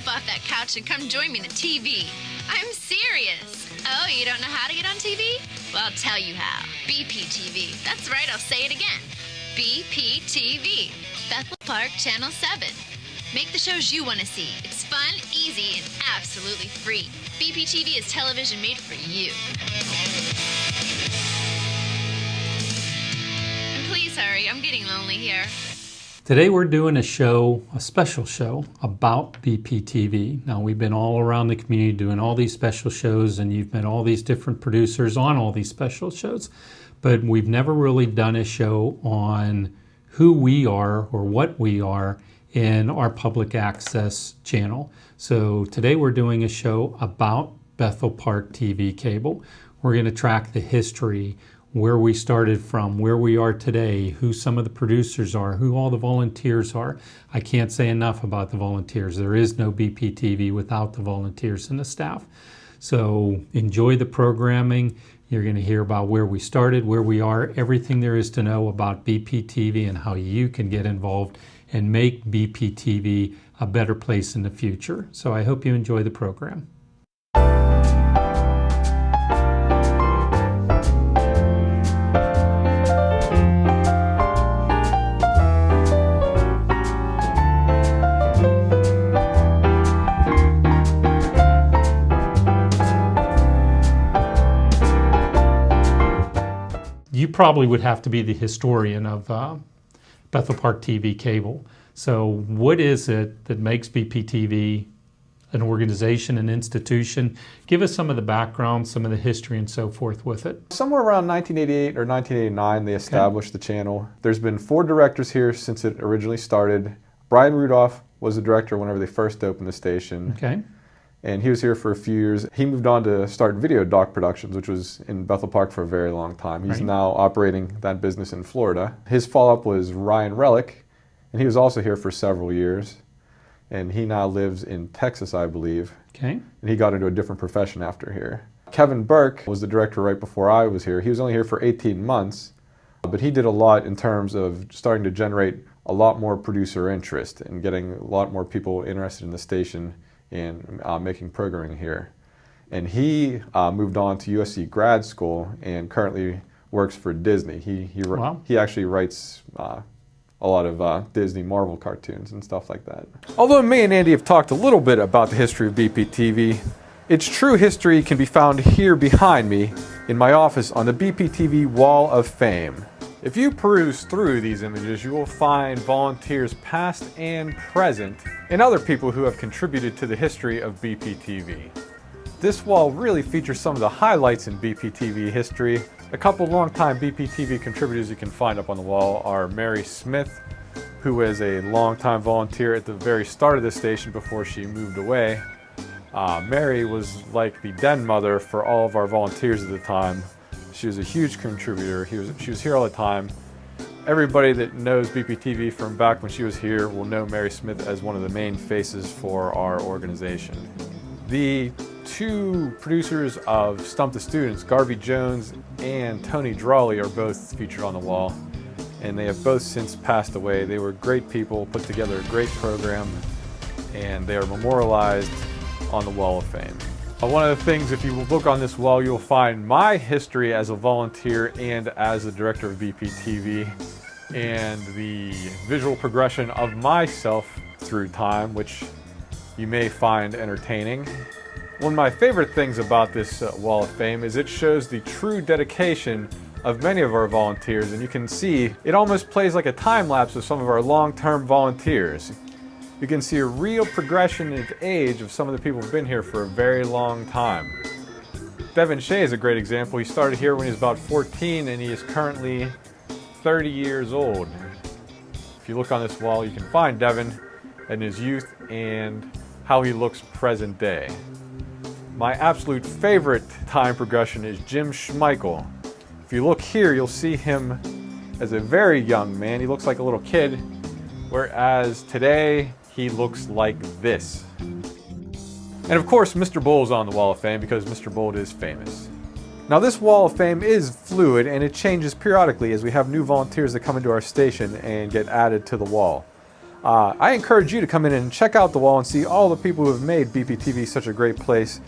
Step off that couch and come join me in the TV. I'm serious. Oh, you don't know how to get on TV? Well, I'll tell you how. BPTV. That's right, I'll say it again. BPTV. Bethel Park Channel 7. Make the shows you want to see. It's fun, easy, and absolutely free. BPTV is television made for you. And please hurry, I'm getting lonely here. Today we're doing a show, a special show about BPTV. Now we've been all around the community doing all these special shows, and you've met all these different producers on all these special shows, but we've never really done a show on who we are or what we are in our public access channel. So today we're doing a show about Bethel Park TV Cable. We're going to track the history, where we started from, where we are today, who some of the producers are, who all the volunteers are. I can't say enough about the volunteers. There is no BPTV without the volunteers and the staff. So enjoy the programming. You're going to hear about where we started, where we are, everything there is to know about BPTV and how you can get involved and make BPTV a better place in the future. So I hope you enjoy the program. You probably would have to be the historian of Bethel Park TV Cable. So what is it that makes BPTV an organization, an institution? Give us some of the background, some of the history and so forth with it. Somewhere around 1988 or 1989 they established the channel. There's been 4 directors here since it originally started. Brian Rudolph was the director whenever they first opened the station. Okay. And he was here for a few years. He moved on to start Video Doc Productions, which was in Bethel Park for a very long time. He's now operating that business in Florida. His follow-up was Ryan Relic, and he was also here for several years. And he now lives in Texas, I believe. Okay. And he got into a different profession after here. Kevin Burke was the director right before I was here. He was only here for 18 months, but he did a lot in terms of starting to generate a lot more producer interest and getting a lot more people interested in the station and making programming here. And he moved on to USC grad school and currently works for Disney. He actually writes a lot of Disney Marvel cartoons and stuff like that. Although me and Andy have talked a little bit about the history of BPTV, its true history can be found here behind me in my office on the BPTV Wall of Fame. If you peruse through these images, you will find volunteers past and present and other people who have contributed to the history of BPTV. This wall really features some of the highlights in BPTV history. A couple longtime BPTV contributors you can find up on the wall are Mary Smith, who was a longtime volunteer at the very start of the station before she moved away. Mary was like the den mother for all of our volunteers at the time. She was a huge contributor. She was here all the time. Everybody that knows BPTV from back when she was here will know Mary Smith as one of the main faces for our organization. The 2 producers of Stump the Students, Garvey Jones and Tony Drawley, are both featured on the wall, and they have both since passed away. They were great people, put together a great program, and they are memorialized on the Wall of Fame. One of the things, if you look on this wall, you'll find my history as a volunteer and as the director of BPTV, and the visual progression of myself through time, which you may find entertaining. One of my favorite things about this Wall of Fame is it shows the true dedication of many of our volunteers, and you can see it almost plays like a time lapse of some of our long-term volunteers. You can see a real progression in age of some of the people who've been here for a very long time. Devin Shea is a great example. He started here when he was about 14 and he is currently 30 years old. If you look on this wall, you can find Devin in his youth and how he looks present day. My absolute favorite time progression is Jim Schmeichel. If you look here, you'll see him as a very young man. He looks like a little kid, whereas today he looks like this. And of course, Mr. Bull's on the Wall of Fame because Mr. Bull is famous. Now this Wall of Fame is fluid and it changes periodically as we have new volunteers that come into our station and get added to the wall. I encourage you to come in and check out the wall and see all the people who have made BPTV such a great place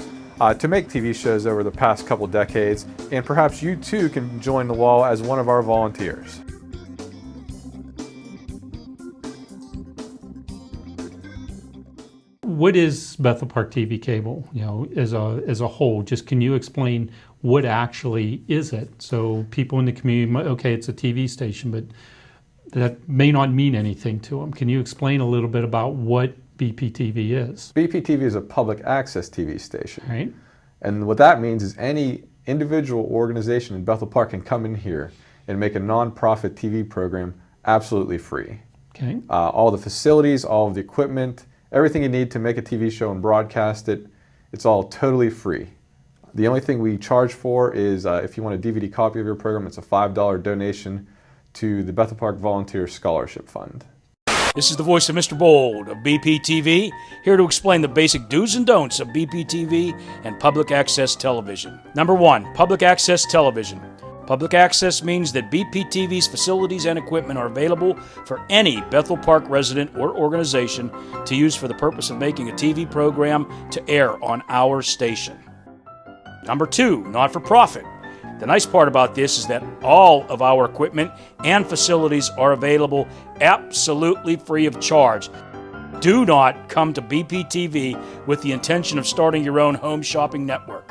to make TV shows over the past couple decades, and perhaps you too can join the wall as one of our volunteers. What is Bethel Park TV Cable, as a whole? Just can you explain what actually is it? So people in the community, okay, it's a TV station, but that may not mean anything to them. Can you explain a little bit about what BPTV is? BPTV is a public access TV station. Right. And what that means is any individual organization in Bethel Park can come in here and make a non-profit TV program absolutely free. Okay. All the facilities, all of the equipment, everything you need to make a TV show and broadcast it, it's all totally free. The only thing we charge for is if you want a DVD copy of your program, it's a $5 donation to the Bethel Park Volunteer Scholarship Fund. This is the voice of Mr. Bold of BPTV, here to explain the basic do's and don'ts of BPTV and public access television. Number 1, public access television. Public access means that BPTV's facilities and equipment are available for any Bethel Park resident or organization to use for the purpose of making a TV program to air on our station. Number 2, not-for-profit. The nice part about this is that all of our equipment and facilities are available absolutely free of charge. Do not come to BPTV with the intention of starting your own home shopping network.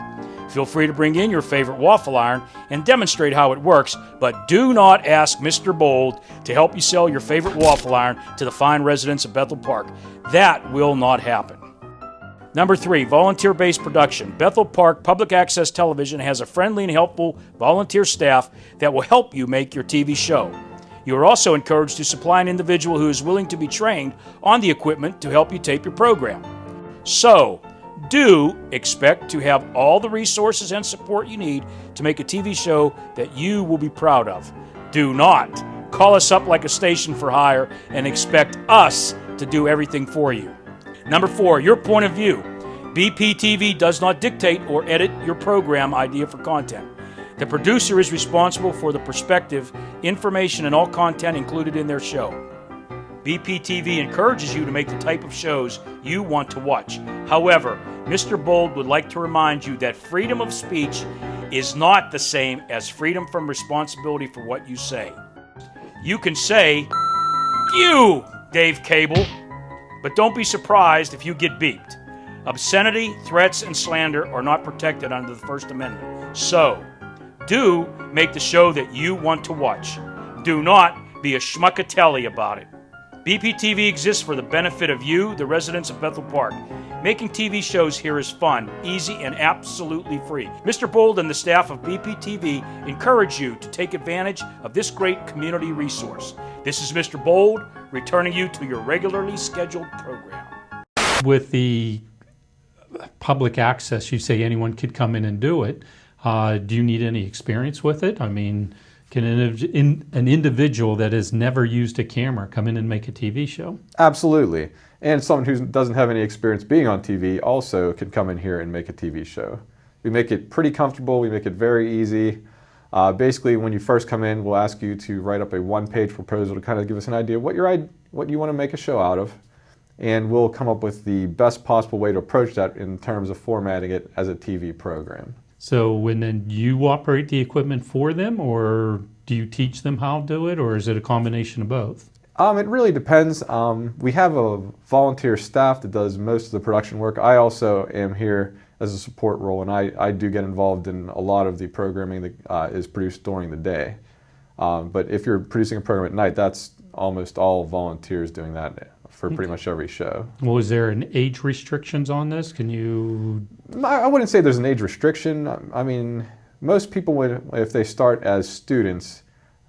Feel free to bring in your favorite waffle iron and demonstrate how it works, but do not ask Mr. Bold to help you sell your favorite waffle iron to the fine residents of Bethel Park. That will not happen. Number 3, volunteer-based production. Bethel Park Public Access Television has a friendly and helpful volunteer staff that will help you make your TV show. You are also encouraged to supply an individual who is willing to be trained on the equipment to help you tape your program. So, do expect to have all the resources and support you need to make a TV show that you will be proud of. Do not call us up like a station for hire and expect us to do everything for you. Number 4, your point of view. BPTV does not dictate or edit your program idea for content. The producer is responsible for the perspective, information, and all content included in their show. BPTV encourages you to make the type of shows you want to watch. However, Mr. Bold would like to remind you that freedom of speech is not the same as freedom from responsibility for what you say. You can say, "You, Dave Cable," but don't be surprised if you get beeped. Obscenity, threats, and slander are not protected under the First Amendment. So, do make the show that you want to watch. Do not be a schmuckatelli about it. BPTV exists for the benefit of you, the residents of Bethel Park. Making TV shows here is fun, easy, and absolutely free. Mr. Bold and the staff of BPTV encourage you to take advantage of this great community resource. This is Mr. Bold, returning you to your regularly scheduled program. With the public access, you say anyone could come in and do it. Do you need any experience with it? I mean, can an individual that has never used a camera come in and make a TV show? Absolutely. And someone who doesn't have any experience being on TV also can come in here and make a TV show. We make it pretty comfortable. We make it very easy. Basically, when you first come in, we'll ask you to write up a one-page proposal to kind of give us an idea of what you want to make a show out of. And we'll come up with the best possible way to approach that in terms of formatting it as a TV program. So when then you operate the equipment for them, or do you teach them how to do it, or is it a combination of both? It really depends. We have a volunteer staff that does most of the production work. I also am here as a support role, and I do get involved in a lot of the programming that is produced during the day. But if you're producing a program at night, that's almost all volunteers doing that for pretty much every show. Well, is there an age restrictions on this? Can you... I wouldn't say there's an age restriction. I mean, most people, if they start as students,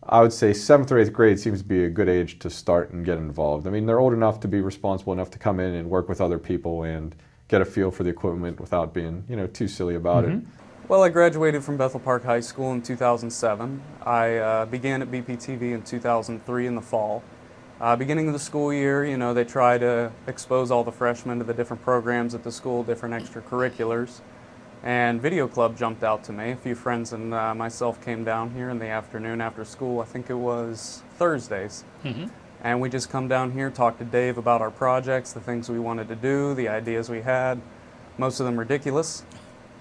I would say 7th or 8th grade seems to be a good age to start and get involved. I mean, they're old enough to be responsible enough to come in and work with other people and get a feel for the equipment without being, too silly about it. Well, I graduated from Bethel Park High School in 2007. I began at BPTV in 2003 in the fall. Beginning of the school year, they try to expose all the freshmen to the different programs at the school, different extracurriculars. And Video Club jumped out to me. A few friends and myself came down here in the afternoon after school. I think it was Thursdays. And we just come down here, talk to Dave about our projects, the things we wanted to do, the ideas we had, most of them ridiculous,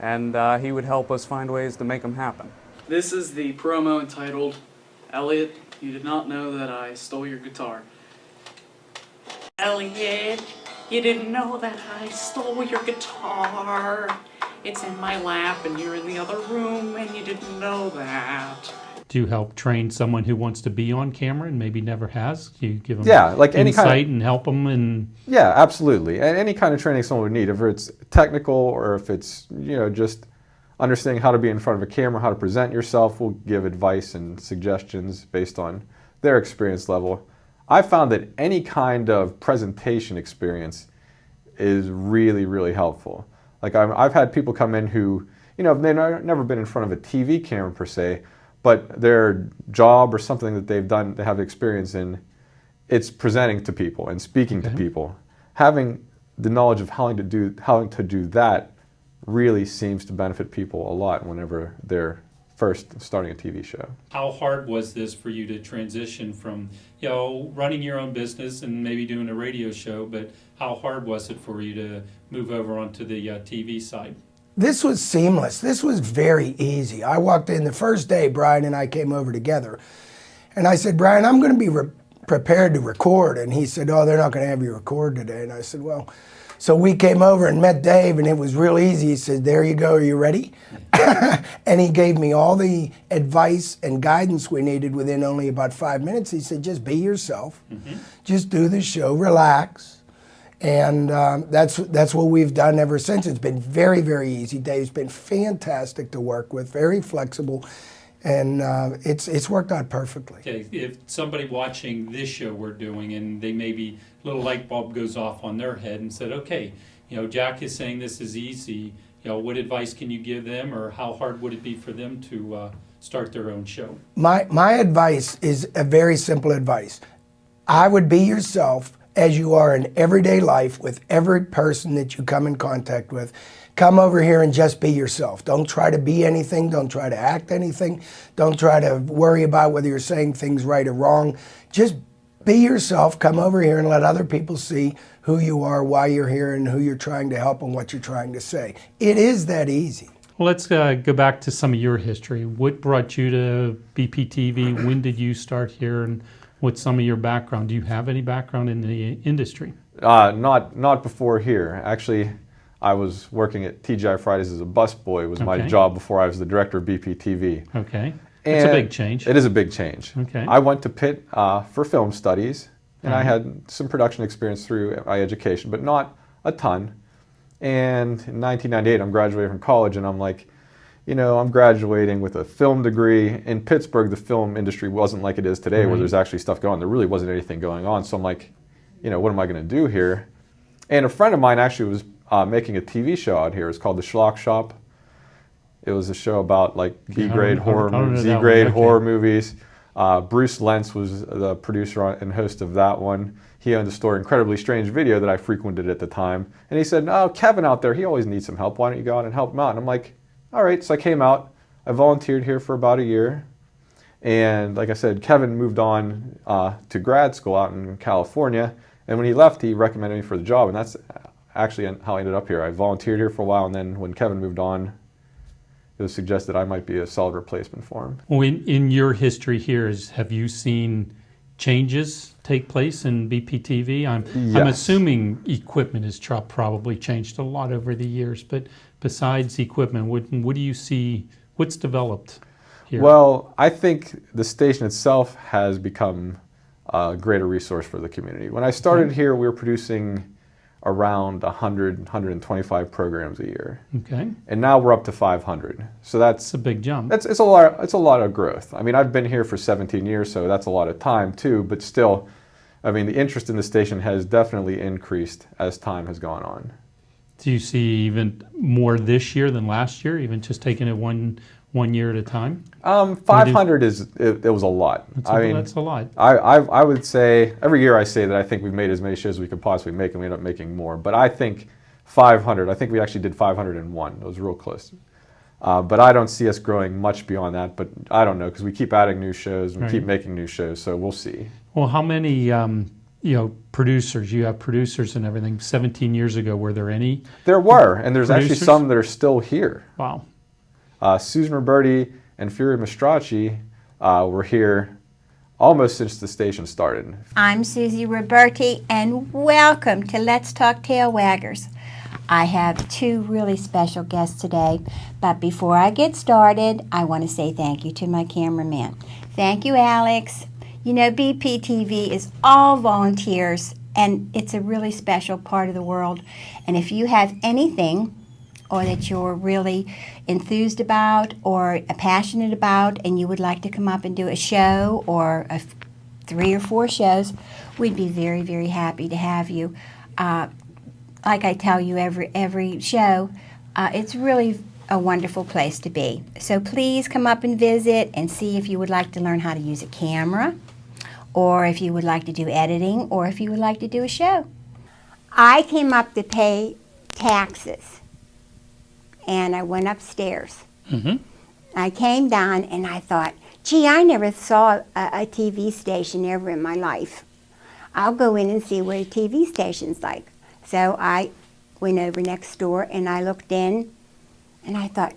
and he would help us find ways to make them happen. This is the promo entitled, "Elliot, you did not know that I stole your guitar." Elliot, you didn't know that I stole your guitar. It's in my lap and you're in the other room and you didn't know that. Do you help train someone who wants to be on camera and maybe never has? Do you give them like any insight kind of, and help them? And yeah, absolutely. And any kind of training someone would need, if it's technical or if it's just understanding how to be in front of a camera, how to present yourself, we'll give advice and suggestions based on their experience level. I found that any kind of presentation experience is really, really helpful. Like I've had people come in who, they've never been in front of a TV camera per se, but their job or something that they've done, they have experience in, it's presenting to people and speaking to people. Having the knowledge of how to do that really seems to benefit people a lot whenever they're first starting a TV show. how hard was this for you to transition from, running your own business and maybe doing a radio show, but how hard was it for you to move over onto the TV side? This was seamless. This was very easy. I walked in the first day, Brian and I came over together. And I said, Brian, I'm going to be prepared to record. And he said, oh, they're not going to have you record today. And I said, well, so we came over and met Dave, and it was real easy. He said, there you go, are you ready? And he gave me all the advice and guidance we needed within only about 5 minutes. He said, just be yourself. Just do the show, relax. And that's what we've done ever since. It's been very, very easy. Dave's been fantastic to work with, very flexible, and it's worked out perfectly. Okay, if somebody watching this show we're doing and they maybe a little light bulb goes off on their head and said, okay, Jack is saying this is easy, what advice can you give them, or how hard would it be for them to start their own show? My advice is a very simple advice. I would be yourself as you are in everyday life with every person that you come in contact with. Come over here and just be yourself. Don't try to be anything. Don't try to act anything. Don't try to worry about whether you're saying things right or wrong. Just be yourself. Come over here and let other people see who you are, why you're here, and who you're trying to help and what you're trying to say. It is that easy. Well, let's go back to some of your history. What brought you to BPTV? When did you start here, and what's some of your background? Do you have any background in the industry? Not before here. Actually, I was working at TGI Fridays as a busboy. Was my job before I was the director of BPTV. Okay. It's a big change. It is a big change. Okay. I went to Pitt for film studies, and I had some production experience through my education, but not a ton. And in 1998, I'm graduating from college, and I'm like, I'm graduating with a film degree. In Pittsburgh, the film industry wasn't like it is today, where there's actually stuff going on. There really wasn't anything going on. So I'm like, what am I going to do here? And a friend of mine actually was making a TV show out here. It's called The Schlock Shop. It was a show about like B-grade horror movies, Z-grade horror movies. Bruce Lentz was the producer and host of that one. He owned the store Incredibly Strange Video that I frequented at the time. And he said, oh, Kevin out there, he always needs some help. Why don't you go out and help him out? And I'm like, all right. So I came out. I volunteered here for about a year. And like I said, Kevin moved on to grad school out in California. And when he left, he recommended me for the job. And that's actually how I ended up here. I volunteered here for a while. And then when Kevin moved on, it was suggested I might be a solid replacement for him. Well, in your history here, have you seen changes take place in BPTV? I'm assuming equipment has probably changed a lot over the years, but besides equipment, what do you see, what's developed here? Well, I think the station itself has become a greater resource for the community. When I started here, we were producing around 100, 125 programs a year. Okay. And now we're up to 500. So that's a big jump. It's a lot of growth. I mean, I've been here for 17 years, so that's a lot of time too, but still, I mean, the interest in the station has definitely increased as time has gone on. Do you see even more this year than last year, even just taking it one year at a time? 500 it was a lot. That's a lot. I would say, every year I say that I think we've made as many shows as we could possibly make, and we end up making more. But I think 500, I think we actually did 501. It was real close. But I don't see us growing much beyond that. But I don't know, because we keep adding new shows and we Right. keep making new shows, so we'll see. Well, how many producers? You have producers and everything. 17 years ago, were there any? There were, and there's actually Producers? some that are still here. Wow. Susan Roberti and Fury Mastracci were here almost since the station started. I'm Susie Roberti, and welcome to Let's Talk Tail Waggers. I have two really special guests today, but before I get started, I want to say thank you to my cameraman. Thank you, Alex. You know, BPTV is all volunteers, and it's a really special part of the world. And if you have anything or that you're really enthused about or passionate about, and you would like to come up and do a show or 3 or 4 shows, we'd be very, very happy to have you. Like I tell you every show, it's really a wonderful place to be. So please come up and visit and see if you would like to learn how to use a camera, or if you would like to do editing, or if you would like to do a show. I came up to pay taxes, and I went upstairs. Mm-hmm. I came down and I thought, gee, I never saw a TV station ever in my life. I'll go in and see what a TV station's like. So I went over next door and I looked in and I thought,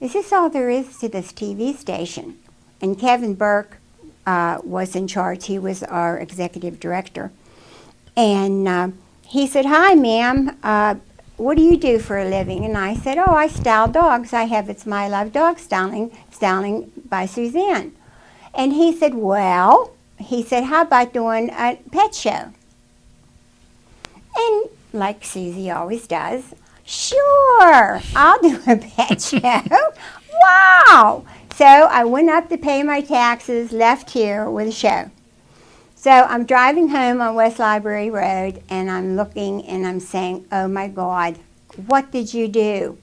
is this all there is to this TV station? And Kevin Burke was in charge. He was our executive director. And he said, hi, ma'am. What do you do for a living? And I said, oh, I style dogs. I have It's My Love Dog Styling by Suzanne. And he said, well, how about doing a pet show? And like Susie always does, sure, I'll do a pet show. Wow! So I went up to pay my taxes, left here with a show. So I'm driving home on West Library Road, and I'm looking and I'm saying, oh my God, what did you do?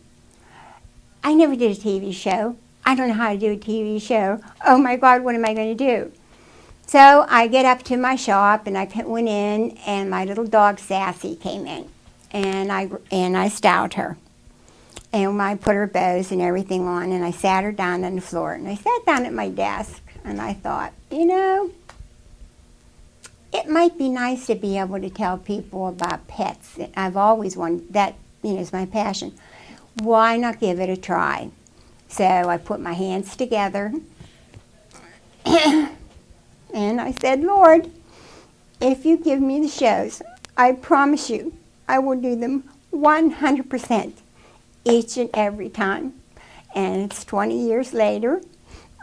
I never did a TV show. I don't know how to do a TV show. Oh my God, what am I going to do? So I get up to my shop, and I went in, and my little dog Sassy came in, and I styled her. And I put her bows and everything on, and I sat her down on the floor, and I sat down at my desk, and I thought, you know, it might be nice to be able to tell people about pets. I've always wanted that, is my passion. Why not give it a try? So I put my hands together and I said, Lord, if you give me the shows, I promise you I will do them 100% each and every time. And it's 20 years later.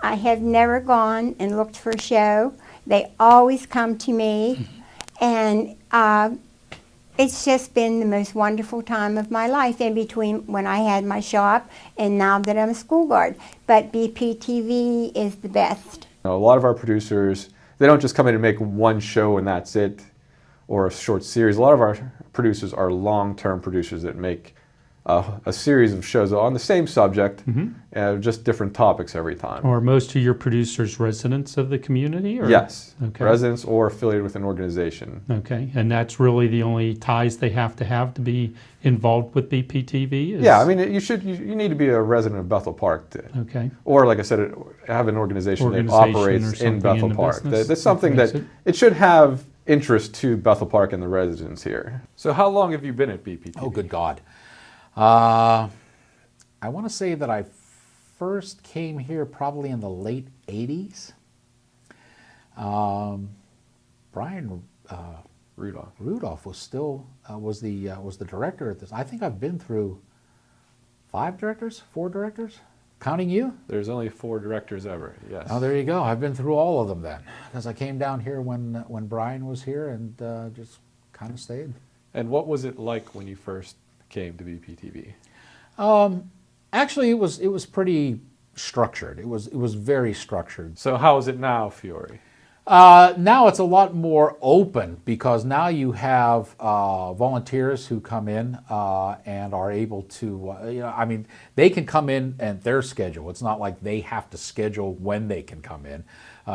I have never gone and looked for a show. They always come to me, and it's just been the most wonderful time of my life in between when I had my shop and now that I'm a school guard. But BPTV is the best. A lot of our producers, they don't just come in and make one show and that's it, or a short series. A lot of our producers are long-term producers that make a series of shows on the same subject, just different topics every time. Are most of your producers residents of the community? Or? Yes, Okay. residents or affiliated with an organization. Okay, and that's really the only ties they have to be involved with BPTV? Yeah, I mean, you need to be a resident of Bethel Park to, Okay. or like I said, have an organization that Organization operates or in something Bethel in the Park. business That's something that that makes it should have interest to Bethel Park and the residents here. So how long have you been at BPTV? Oh, good God. I want to say that I first came here probably in the late 80s. Brian Rudolph was still was the director at this. I think I've been through 4 directors, counting you. There's only 4 directors ever. Yes. Oh, there you go. I've been through all of them then, because I came down here when Brian was here and just kind of stayed. And what was it like when you first came to BPTV? Actually, it was pretty structured. It was very structured. So how is it now, Fiore? Now it's a lot more open, because now you have volunteers who come in and are able to, I mean, they can come in at their schedule. It's not like they have to schedule when they can come in.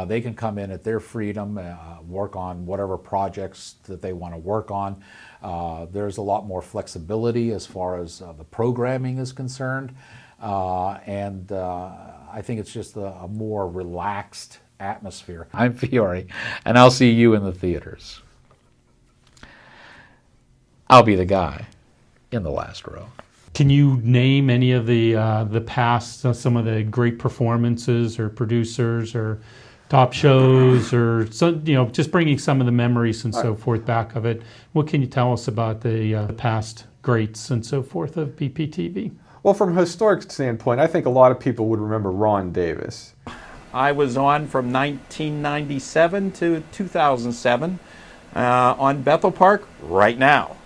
They can come in at their freedom, work on whatever projects that they want to work on. There's a lot more flexibility as far as the programming is concerned. and I think it's just a more relaxed atmosphere. I'm Fiore, and I'll see you in the theaters. I'll be the guy in the last row. Can you name any of the past, some of the great performances or producers or top shows, or some, just bringing some of the memories and so forth back of it? What can you tell us about the past greats and so forth of BPTV? Well, from a historic standpoint, I think a lot of people would remember Ron Davis. I was on from 1997 to 2007 on Bethel Park right now.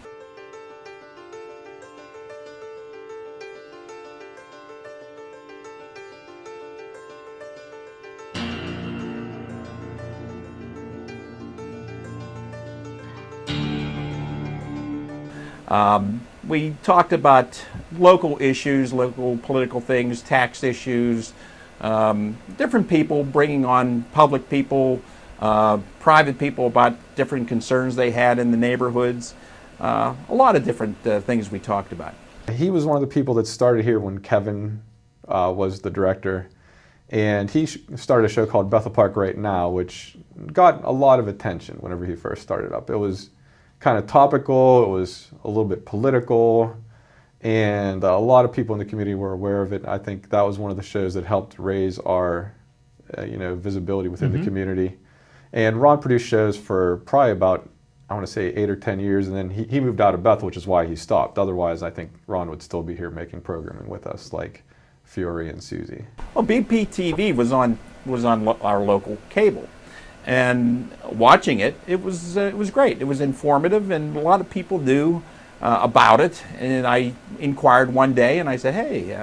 We talked about local issues, local political things, tax issues, different people bringing on public people, private people about different concerns they had in the neighborhoods. A lot of different things we talked about. He was one of the people that started here when Kevin was the director, and he started a show called Bethel Park Right Now, which got a lot of attention whenever he first started up. It was kind of topical, it was a little bit political, and a lot of people in the community were aware of it. I think that was one of the shows that helped raise our visibility within the community. And Ron produced shows for probably about, I want to say 8 or 10 years, and then he moved out of Bethel, which is why he stopped. Otherwise, I think Ron would still be here making programming with us, like Fiore and Susie. Well, BPTV was on our local cable. And watching it, it was great. It was informative, and a lot of people knew about it. And I inquired one day, and I said, "Hey,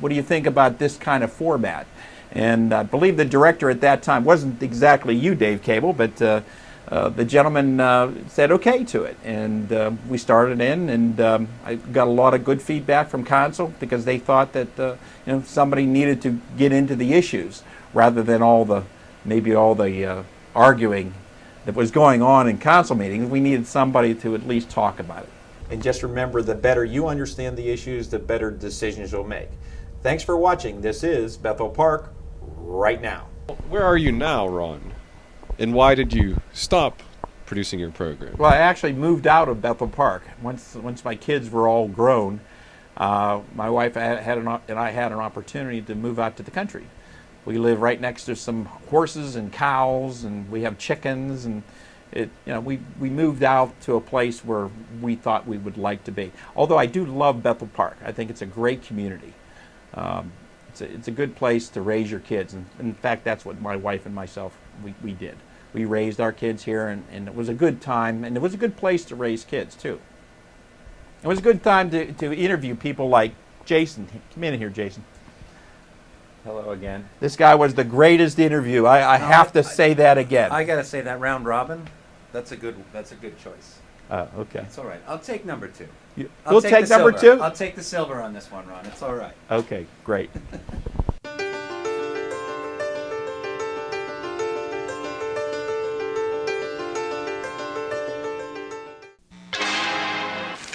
what do you think about this kind of format?" And I believe the director at that time wasn't exactly you, Dave Cable, but the gentleman said okay to it, and we started in, and I got a lot of good feedback from council because they thought that somebody needed to get into the issues rather than all the arguing that was going on in council meetings. We needed somebody to at least talk about it. And just remember, the better you understand the issues, the better decisions you'll make. Thanks for watching. This is Bethel Park Right Now. Where are you now, Ron? And why did you stop producing your program? Well, I actually moved out of Bethel Park. Once my kids were all grown, my wife and I had an opportunity to move out to the country. We live right next to some horses and cows, and we have chickens, and we moved out to a place where we thought we would like to be. Although I do love Bethel Park. I think it's a great community. It's a good place to raise your kids, and in fact, that's what my wife and myself we did. We raised our kids here, and it was a good time, and it was a good place to raise kids too. It was a good time to interview people like Jason. Come in here, Jason. Hello again. This guy was the greatest interview. I have to say that again. I got to say that round robin. That's a good choice. Okay. It's all right. I'll take number 2. You'll take number 2? I'll take the silver on this one, Ron. It's all right. Okay, great.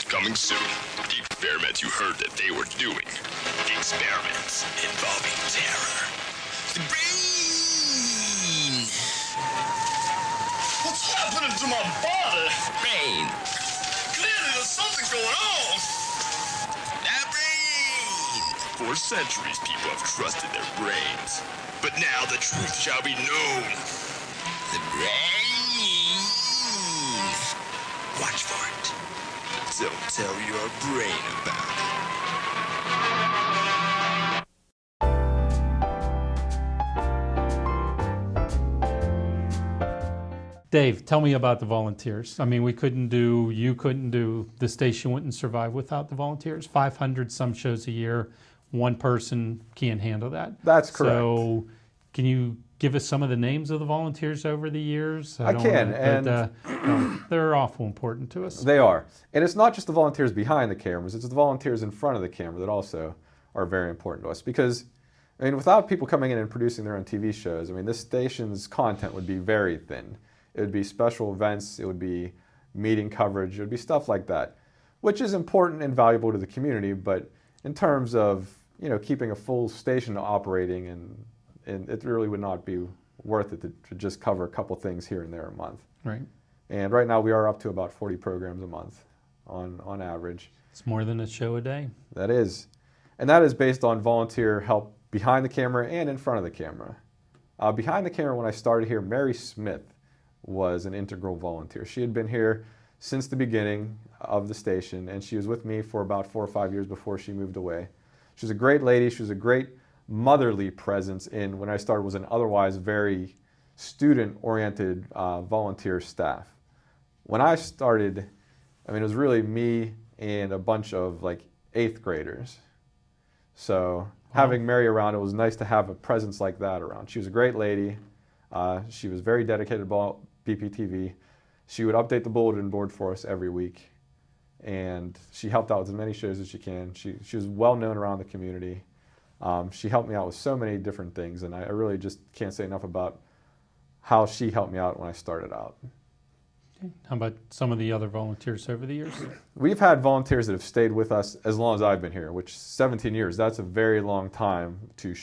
Coming soon, the experiments you heard that they were doing. Experiments involving terror. The brain! What's happening to my body? Brain. Clearly there's something going on. The brain! For centuries, people have trusted their brains. But now the truth shall be known. The brain! Watch for it. Don't tell your brain about it. Dave, tell me about the volunteers. I mean, you couldn't do, the station wouldn't survive without the volunteers. 500 some shows a year, one person can't handle that. That's correct. So can you give us some of the names of the volunteers over the years? I can, no, they're awful important to us. They are. And it's not just the volunteers behind the cameras, it's the volunteers in front of the camera that also are very important to us. Because, I mean, without people coming in and producing their own TV shows, I mean, this station's content would be very thin. It would be special events, it would be meeting coverage, it would be stuff like that, which is important and valuable to the community, but in terms of, you know, keeping a full station operating, and it really would not be worth it to just cover a couple things here and there a month. Right. And right now we are up to about 40 programs a month on average. It's more than a show a day. That is. And that is based on volunteer help behind the camera and in front of the camera. Behind the camera, when I started here, Mary Smith was an integral volunteer. She had been here since the beginning of the station, and she was with me for about 4 or 5 years before she moved away. She was a great lady. She was a great motherly presence in, when I started, was an otherwise very student-oriented volunteer staff. When I started, I mean, it was really me and a bunch of like 8th graders. So having Mary around, it was nice to have a presence like that around. She was a great lady. She was very dedicated to BPTV. She would update the bulletin board for us every week, and she helped out with as many shows as she can. She was well known around the community. She helped me out with so many different things, and I really just can't say enough about how she helped me out when I started out. How about some of the other volunteers over the years? We've had volunteers that have stayed with us as long as I've been here, which 17 years. That's a very long time to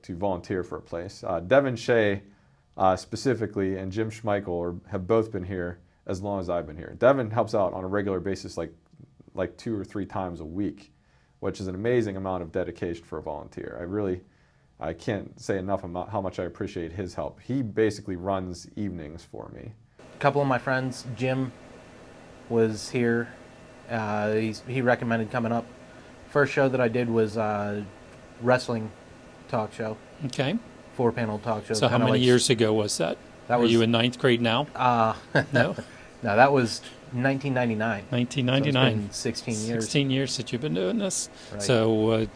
volunteer for a place. Devin Shea specifically and Jim Schmeichel have both been here as long as I've been here. Devin helps out on a regular basis like 2 or 3 times a week, which is an amazing amount of dedication for a volunteer. I can't say enough about how much I appreciate his help. He basically runs evenings for me. A couple of my friends, Jim was here. He recommended coming up. First show that I did was wrestling talk show. Okay. 4-panel talk show. So how many years ago was that? Were you in 9th grade now? No? No, that was 1999. 1999. So it's been 16 years. 16 years that you've been doing this. Right. So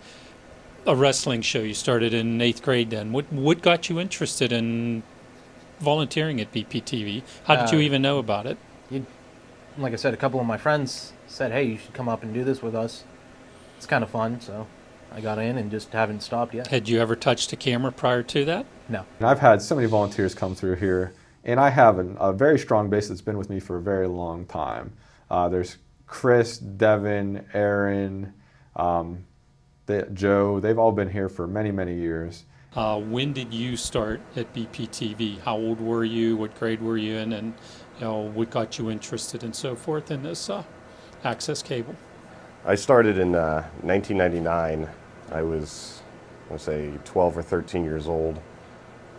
a wrestling show, you started in 8th grade then. What got you interested in volunteering at BPTV? How did you even know about it? Like I said, a couple of my friends said, hey, you should come up and do this with us. It's kind of fun, so I got in and just haven't stopped yet. Had you ever touched a camera prior to that? No. I've had so many volunteers come through here, and I have a very strong base that's been with me for a very long time. There's Chris, Devin, Aaron, Joe. They've all been here for many, many years. When did you start at BPTV? How old were you? What grade were you in? And what got you interested and so forth in this access cable? I started in 1999. I was, let's say, 12 or 13 years old.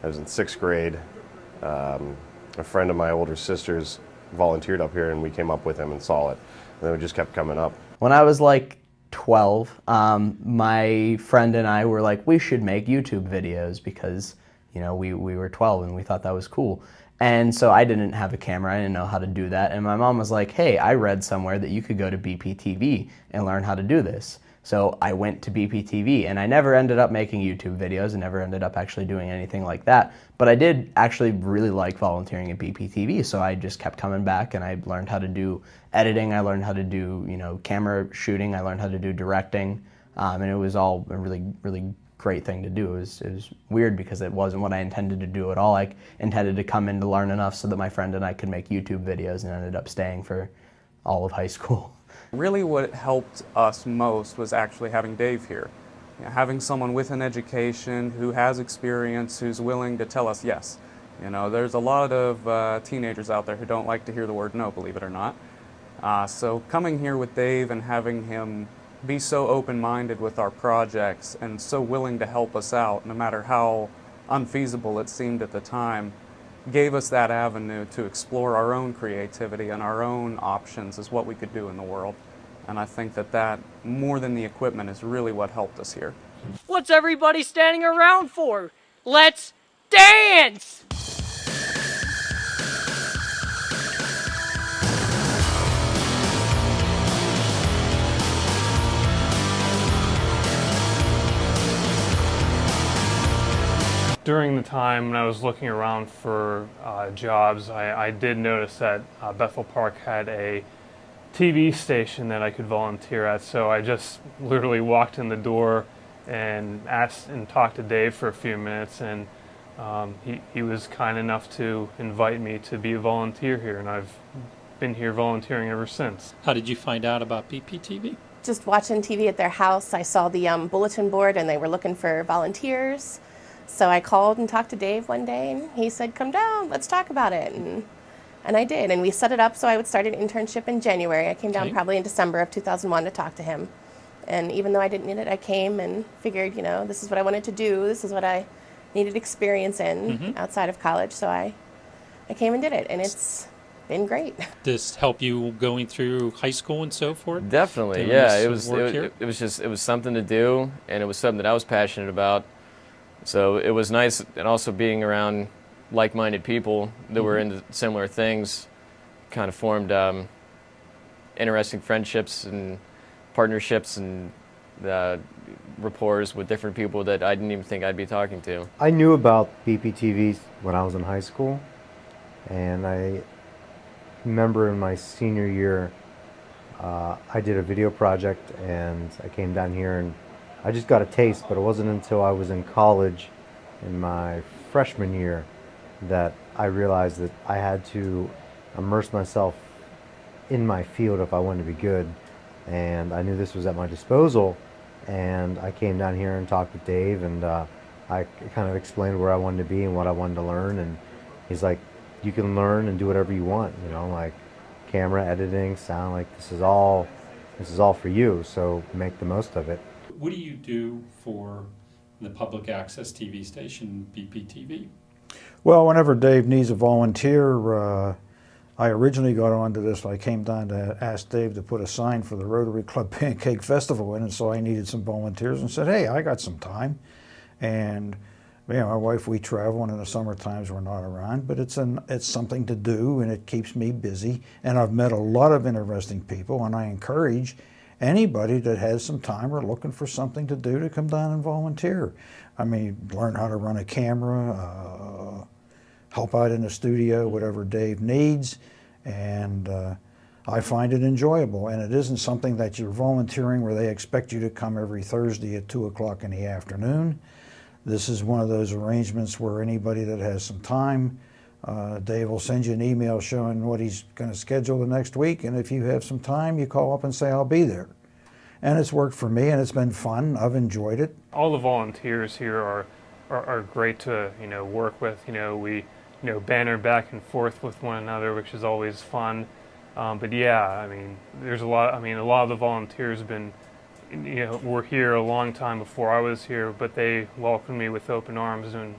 I was in 6th grade. A friend of my older sister's volunteered up here, and we came up with him and saw it. And then we just kept coming up. When I was like 12, my friend and I were like, we should make YouTube videos because, you know, we were 12 and we thought that was cool. And so I didn't have a camera, I didn't know how to do that. And my mom was like, hey, I read somewhere that you could go to BPTV and learn how to do this. So I went to BPTV, and I never ended up making YouTube videos. I never ended up actually doing anything like that. But I did actually really like volunteering at BPTV, so I just kept coming back, and I learned how to do editing. I learned how to do, you know, camera shooting. I learned how to do directing, and it was all a really, really great thing to do. It was weird because it wasn't what I intended to do at all. I intended to come in to learn enough so that my friend and I could make YouTube videos, and ended up staying for all of high school. Really what helped us most was actually having Dave here. You know, having someone with an education, who has experience, who's willing to tell us yes. You know, there's a lot of teenagers out there who don't like to hear the word no, believe it or not. So coming here with Dave and having him be so open-minded with our projects and so willing to help us out, no matter how unfeasible it seemed at the time, gave us that avenue to explore our own creativity and our own options as what we could do in the world. And I think that more than the equipment, is really what helped us here. What's everybody standing around for? Let's dance! During the time when I was looking around for jobs, I did notice that Bethel Park had a TV station that I could volunteer at, so I just literally walked in the door and asked and talked to Dave for a few minutes, and he was kind enough to invite me to be a volunteer here, and I've been here volunteering ever since. How did you find out about BPTV? just watching TV at their house, I saw the bulletin board and they were looking for volunteers. So I called and talked to Dave one day, and he said, come down, let's talk about it. And I did, and we set it up so I would start an internship in January. I came down probably in December of 2001 to talk to him. And even though I didn't need it, I came and figured, you know, this is what I wanted to do. This is what I needed experience in outside of college. So I came and did it, and it's been great. Did this help you going through high school and so forth? Definitely, Doing yeah. this It was something to do, and it was something that I was passionate about. So it was nice, and also being around like-minded people that were into similar things kind of formed interesting friendships and partnerships and rapport with different people that I didn't even think I'd be talking to. I knew about BPTV when I was in high school, and I remember in my senior year I did a video project, and I came down here and I just got a taste, but it wasn't until I was in college in my freshman year that I realized that I had to immerse myself in my field if I wanted to be good, and I knew this was at my disposal, and I came down here and talked with Dave, and I kind of explained where I wanted to be and what I wanted to learn, and he's like, you can learn and do whatever you want, you know, like camera, editing, sound, like this is all for you, so make the most of it. What do you do for the public access TV station, BPTV? Well, whenever Dave needs a volunteer, I originally got onto this. I came down to ask Dave to put a sign for the Rotary Club Pancake Festival in, and so I needed some volunteers and said, hey, I got some time. And you know, my wife, we travel, and in the summer times we're not around, but it's something to do, and it keeps me busy. And I've met a lot of interesting people, and I encourage anybody that has some time or looking for something to do to come down and volunteer. I mean, learn how to run a camera, help out in the studio, whatever Dave needs, and I find it enjoyable. And it isn't something that you're volunteering where they expect you to come every Thursday at 2 o'clock in the afternoon. This is one of those arrangements where anybody that has some time, Dave will send you an email showing what he's going to schedule the next week, and if you have some time, you call up and say, I'll be there. And it's worked for me, and it's been fun. I've enjoyed it. All the volunteers here are great to, you know, work with. You know, we, you know, banter back and forth with one another, which is always fun. But yeah, I mean, there's a lot. I mean, a lot of the volunteers have been, you know, were here a long time before I was here, but they welcomed me with open arms, and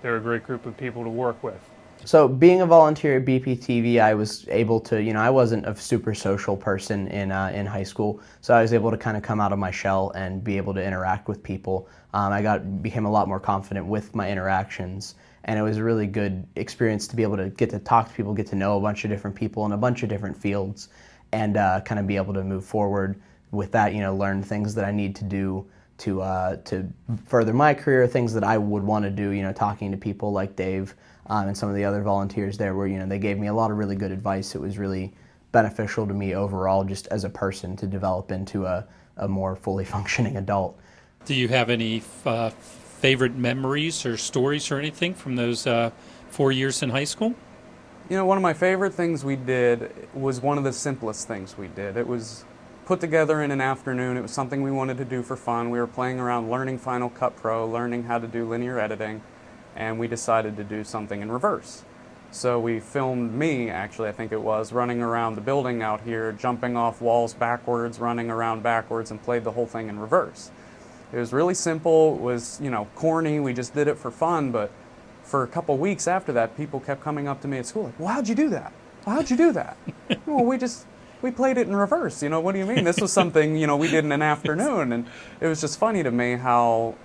they're a great group of people to work with. So being a volunteer at BPTV, I was able to, you know, I wasn't a super social person in high school, so I was able to kind of come out of my shell and be able to interact with people. I became a lot more confident with my interactions, and it was a really good experience to be able to get to talk to people, get to know a bunch of different people in a bunch of different fields, and kind of be able to move forward with that, you know, learn things that I need to do to further my career, things that I would want to do, you know, talking to people like Dave and some of the other volunteers there where, you know, they gave me a lot of really good advice. It was really beneficial to me overall just as a person to develop into a more fully functioning adult. Do you have any favorite memories or stories or anything from those 4 years in high school? You know, one of my favorite things we did was one of the simplest things we did. It was put together in an afternoon. It was something we wanted to do for fun. We were playing around learning Final Cut Pro, learning how to do linear editing, and we decided to do something in reverse. So we filmed me, actually, I think it was, running around the building out here, jumping off walls backwards, running around backwards, and played the whole thing in reverse. It was really simple. It was, you know, corny. We just did it for fun, but for a couple weeks after that, people kept coming up to me at school like, well, how'd you do that? Well, how'd you do that? Well, we played it in reverse. You know, what do you mean? This was something, you know, we did in an afternoon. And it was just funny to me how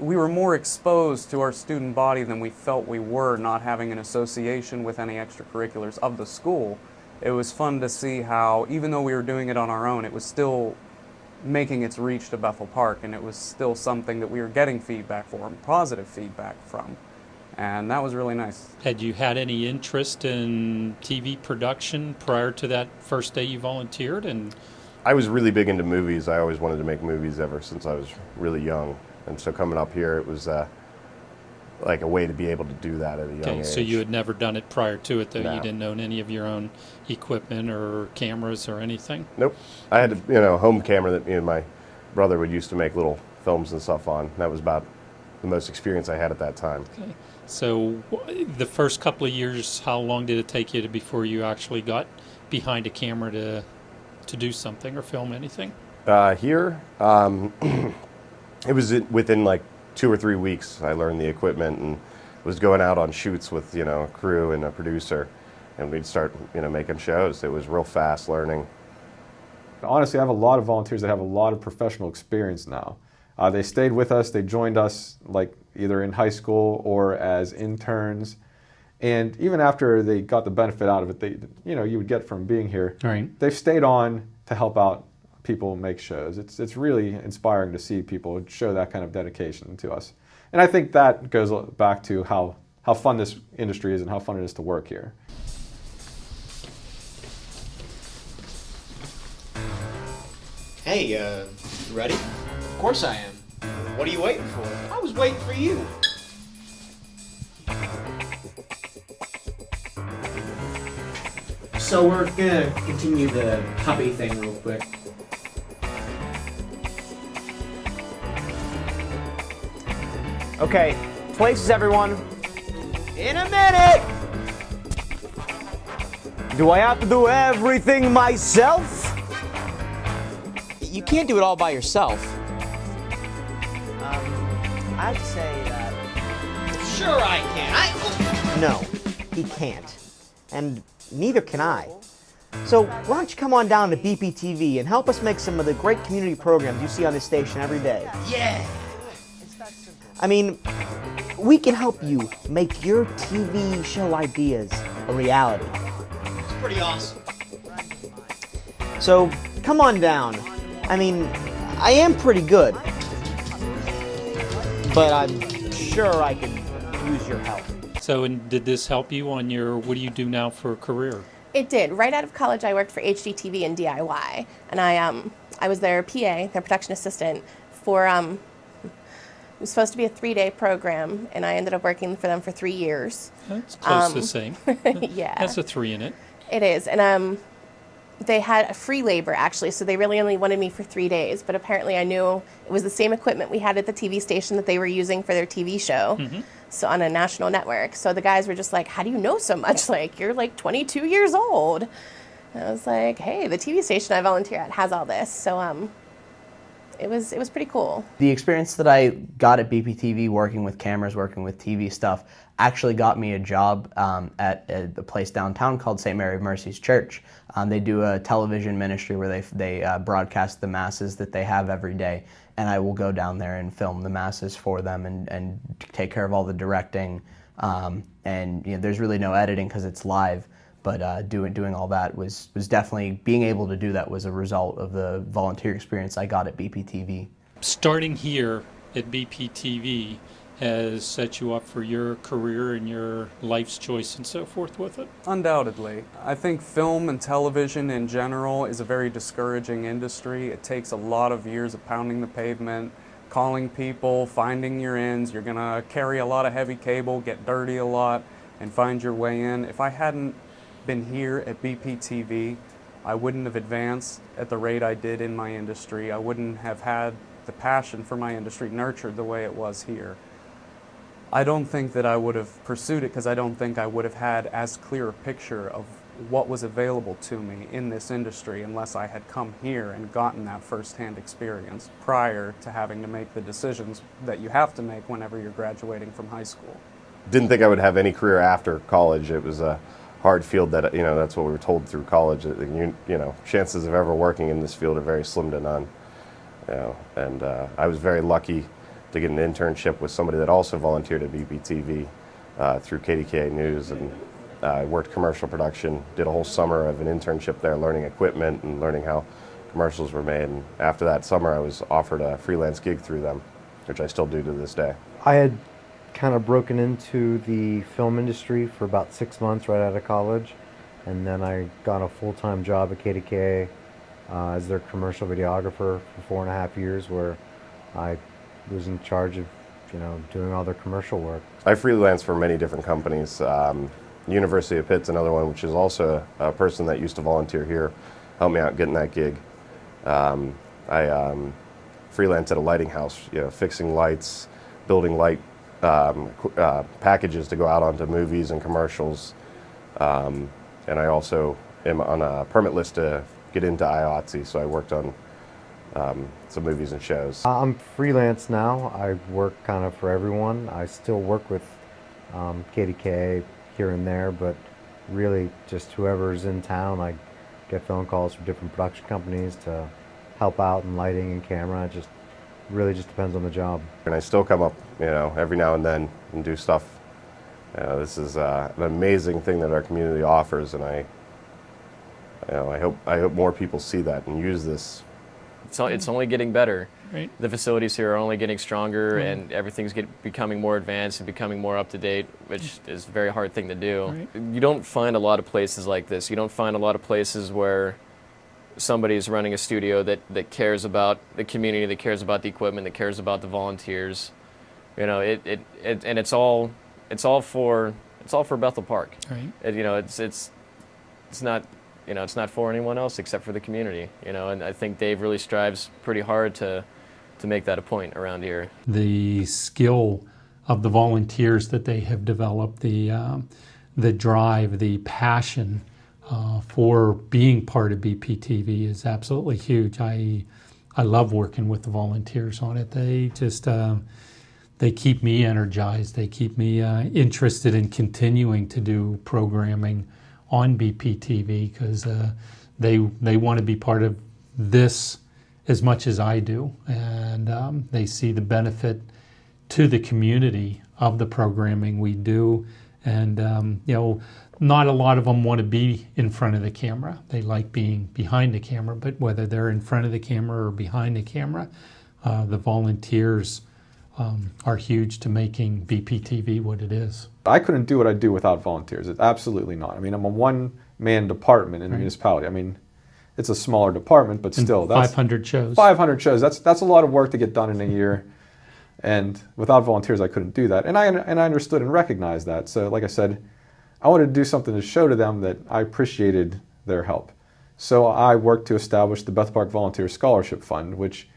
we were more exposed to our student body than we felt we were, not having an association with any extracurriculars of the school. It was fun to see how, even though we were doing it on our own, it was still making its reach to Bethel Park, and it was still something that we were getting feedback for, positive feedback from. And that was really nice. Had you had any interest in TV production prior to that first day you volunteered? And I was really big into movies. I always wanted to make movies ever since I was really young. And so coming up here, it was like a way to be able to do that at a young Okay, age. so you had never done it prior to it, though? No. You didn't own any of your own equipment or cameras or anything? Nope. I had a home camera that me and my brother would used to make little films and stuff on. That was about the most experience I had at that time. Okay. So the first couple of years, how long did it take you before you actually got behind a camera to do something or film anything? Here, it was within like 2 or 3 weeks. I learned the equipment and was going out on shoots with a crew and a producer, and we'd start making shows. It was real fast learning. Honestly, I have a lot of volunteers that have a lot of professional experience now. They stayed with us, they joined us like either in high school or as interns. And even after they got the benefit out of it, you would get from being here, right. They've stayed on to help out people make shows. It's really inspiring to see people show that kind of dedication to us. And I think that goes back to how fun this industry is and how fun it is to work here. Hey, ready? Of course I am. What are you waiting for? I was waiting for you. So we're gonna continue the hobby thing real quick. Okay, places everyone. In a minute! Do I have to do everything myself? You can't do it all by yourself. I have to say that... Sure I can. No, he can't. And neither can I. So why don't you come on down to BPTV and help us make some of the great community programs you see on this station every day. Yeah! I mean, we can help you make your TV show ideas a reality. It's pretty awesome. So come on down. I mean, I am pretty good. But I'm sure I could use your help. So, and did this help you on your, what do you do now for a career? It did. Right out of college, I worked for HGTV and DIY, and I was their PA, their production assistant, for it was supposed to be a 3-day program, and I ended up working for them for 3 years. That's close to the same. Yeah, that's a 3 in it. It is, and they had a free labor actually, so they really only wanted me for 3 days. But apparently, I knew it was the same equipment we had at the TV station that they were using for their TV show. Mm-hmm. So on a national network. So the guys were just like, how do you know so much? Like, you're like 22 years old. And I was like, hey, the TV station I volunteer at has all this. So it was pretty cool. The experience that I got at BPTV working with cameras, working with TV stuff, actually got me a job at a place downtown called St. Mary of Mercy's Church. They do a television ministry where they broadcast the masses that they have every day. And I will go down there and film the masses for them and take care of all the directing. And there's really no editing because it's live. But doing all that was definitely, being able to do that was a result of the volunteer experience I got at BPTV. Starting here at BPTV has set you up for your career and your life's choice and so forth with it? Undoubtedly. I think film and television in general is a very discouraging industry. It takes a lot of years of pounding the pavement, calling people, finding your ends. You're going to carry a lot of heavy cable, get dirty a lot, and find your way in. If I hadn't been here at BPTV, I wouldn't have advanced at the rate I did in my industry. I wouldn't have had the passion for my industry nurtured the way it was here. I don't think that I would have pursued it because I don't think I would have had as clear a picture of what was available to me in this industry unless I had come here and gotten that first-hand experience prior to having to make the decisions that you have to make whenever you're graduating from high school. Didn't think I would have any career after college. It was a hard field that, that's what we were told through college. Chances of ever working in this field are very slim to none. And I was very lucky to get an internship with somebody that also volunteered at BPTV through KDKA News, and I worked commercial production, did a whole summer of an internship there learning equipment and learning how commercials were made. And after that summer I was offered a freelance gig through them, which I still do to this day. I had kind of broken into the film industry for about 6 months right out of college, and then I got a full-time job at KDKA as their commercial videographer for 4.5 years, where I was in charge of you know, doing all their commercial work. I freelance for many different companies. University of Pitt's another one, which is also a person that used to volunteer here, helped me out getting that gig. I freelance at a lighting house, you know, fixing lights, building light packages to go out onto movies and commercials. And I also am on a permit list to get into IATSE, so I worked on some movies and shows. I'm freelance now. I work kind of for everyone. I still work with KDKA here and there, but really just whoever's in town. I get phone calls from different production companies to help out in lighting and camera. It just really just depends on the job. And I still come up, you know, every now and then and do stuff. This is an amazing thing that our community offers, and I hope more people see that and use this. It's only getting better. Right. The facilities here are only getting stronger, and everything's becoming more advanced and becoming more up to date, which is a very hard thing to do. Right. You don't find a lot of places like this. You don't find a lot of places where somebody's running a studio that cares about the community, that cares about the equipment, that cares about the volunteers. You know, and it's all for Bethel Park. Right. You know, it's not. You know, it's not for anyone else except for the community, you know, and I think Dave really strives pretty hard to make that a point around here. The skill of the volunteers that they have developed, the drive, the passion for being part of BPTV is absolutely huge. I love working with the volunteers on it. They just they keep me energized. They keep me interested in continuing to do programming on BPTV because they want to be part of this as much as I do, and they see the benefit to the community of the programming we do. And you know, not a lot of them want to be in front of the camera. They like being behind the camera, but whether they're in front of the camera or behind the camera, the volunteers are huge to making BPTV what it is. I couldn't do what I do without volunteers. It's absolutely not. I mean, I'm a one-man department in the municipality. I mean, it's a smaller department, but still, that's 500 shows. 500 shows. That's a lot of work to get done in a year, and without volunteers, I couldn't do that. And I understood and recognized that. So, like I said, I wanted to do something to show to them that I appreciated their help. So I worked to establish the Bethel Park Volunteer Scholarship Fund, which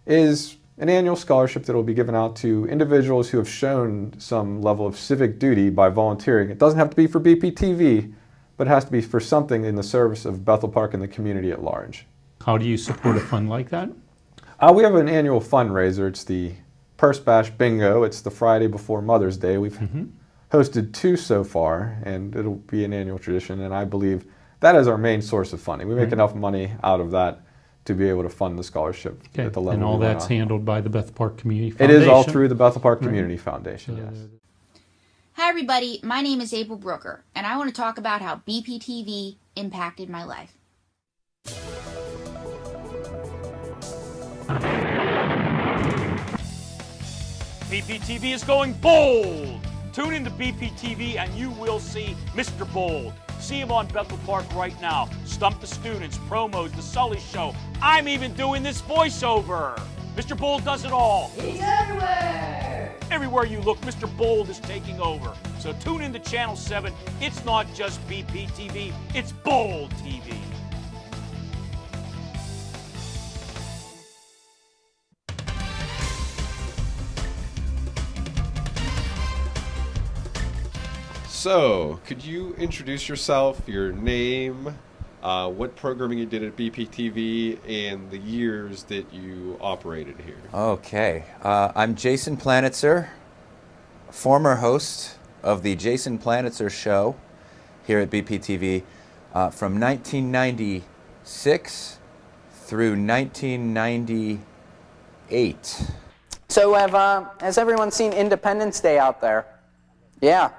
is an annual scholarship that will be given out to individuals who have shown some level of civic duty by volunteering. It doesn't have to be for BPTV, but it has to be for something in the service of Bethel Park and the community at large. How do you support a fund like that? We have an annual fundraiser. It's the Purse Bash Bingo. It's the Friday before Mother's Day. We've hosted 2 so far, and it'll be an annual tradition, and I believe that is our main source of funding. We make enough money out of that to be able to fund the scholarship at the level. And all we that's want on. handled by the Bethel Park Community Foundation? It is all through the Bethel Park Community Foundation, yes. Hi everybody, my name is April Brooker, and I want to talk about how BPTV impacted my life. BPTV is going bold! Tune into BPTV and you will see Mr. Bold. See him on Bethel Park right now. Stump the Students, promos, The Sully Show. I'm even doing this voiceover. Mr. Bold does it all. He's everywhere! Everywhere you look, Mr. Bold is taking over. So tune in to Channel 7. It's not just BPTV, it's Bold TV. So, could you introduce yourself, your name, what programming you did at BPTV, and the years that you operated here? Okay. I'm Jason Planitzer, former host of the Jason Planitzer Show here at BPTV from 1996 through 1998. So has everyone seen Independence Day out there? Yeah.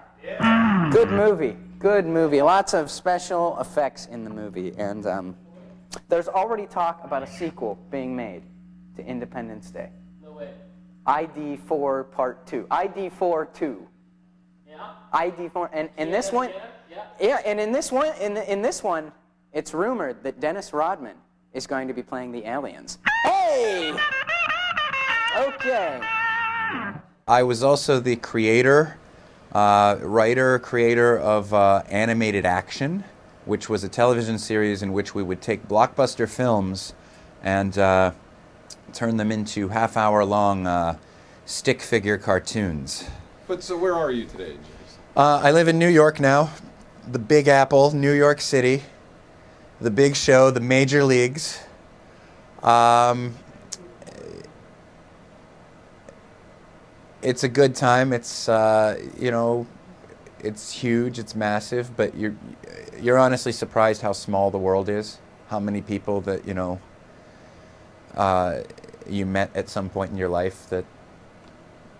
Good movie. Good movie. Lots of special effects in the movie. And there's already talk about a sequel being made to Independence Day. No way. ID4 Part 2. ID4 2. Yeah. ID4. And in this one, yeah, and in this one, in this one, it's rumored that Dennis Rodman is going to be playing the aliens. Hey! Okay. I was also the creator, creator of Animated Action, which was a television series in which we would take blockbuster films and turn them into half-hour-long stick figure cartoons. But so where are you today, Jason? I live in New York now, the Big Apple, New York City, the big show, the major leagues. It's a good time. It's you know, it's huge, it's massive, but you're honestly surprised how small the world is, how many people that, you know, you met at some point in your life that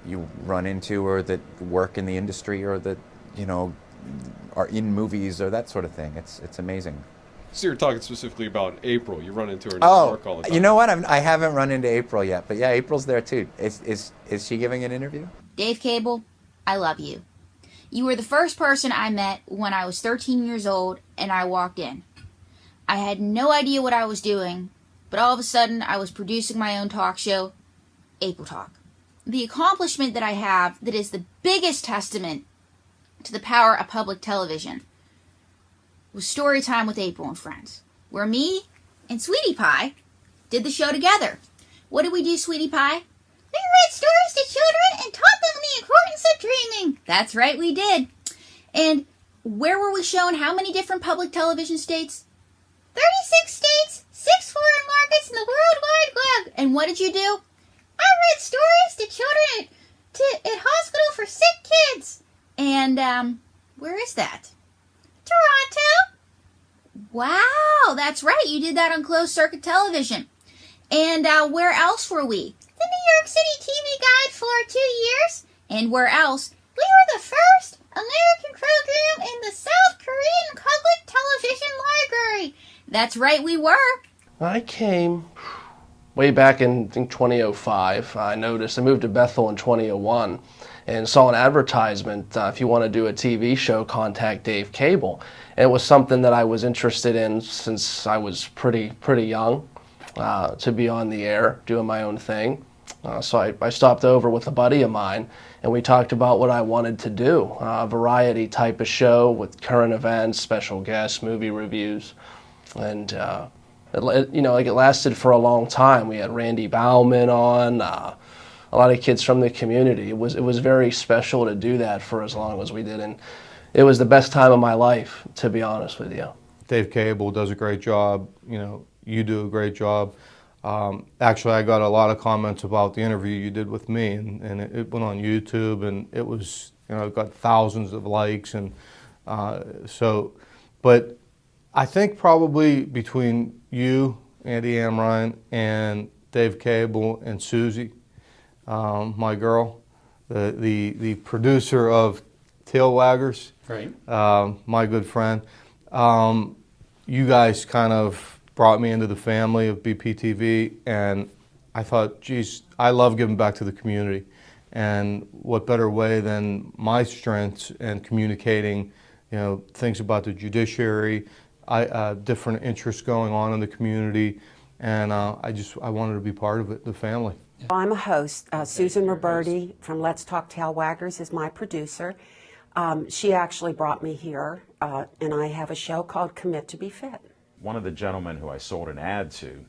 you run into, or that work in the industry, or that, you know, are in movies, or that sort of thing. It's amazing. So you're talking specifically about April. You run into her in New York all the time. You know what? I haven't run into April yet, but yeah, April's there too. Is she giving an interview? Dave Cable, I love you. You were the first person I met when I was 13 years old and I walked in. I had no idea what I was doing, but all of a sudden I was producing my own talk show, April Talk. The accomplishment that I have that is the biggest testament to the power of public television was Story Time with April and Friends, where me and Sweetie Pie did the show together. What did we do, Sweetie Pie? We read stories to children and taught them the importance of dreaming. That's right, we did. And where were we shown how many different public television states? 36 states, 6 foreign markets, and the World Wide Web. And what did you do? I read stories to children at hospital for sick kids. And, where is that? Toronto. Wow, that's right. You did that on closed circuit television. And where else were we? The New York City TV Guide for 2 years. And where else? We were the first American program in the South Korean Public Television Library. That's right, we were. I came way back in, I think, 2005. I moved to Bethel in 2001 and saw an advertisement, if you want to do a TV show, contact Dave Cable. And it was something that I was interested in since I was pretty young, to be on the air, doing my own thing. So I stopped over with a buddy of mine, and we talked about what I wanted to do, a variety type of show with current events, special guests, movie reviews. And it lasted for a long time. We had Randy Bauman on, a lot of kids from the community. It was very special to do that for as long as we did, and it was the best time of my life, to be honest with you. Dave Cable does a great job. You know, you do a great job. Actually, I got a lot of comments about the interview you did with me, and it went on YouTube, and it was, you know, it got thousands of likes, and but I think probably between you, Andy Amrine, and Dave Cable and Susie, my girl, the producer of Tail Waggers, right? My good friend, you guys kind of brought me into the family of BPTV, and I thought, geez, I love giving back to the community, and what better way than my strengths and communicating, you know, things about the judiciary, different interests going on in the community, and I wanted to be part of it, the family. I'm a host. Susan Roberti from Let's Talk Tail Waggers is my producer. She actually brought me here, and I have a show called Commit to be Fit. One of the gentlemen who I sold an ad to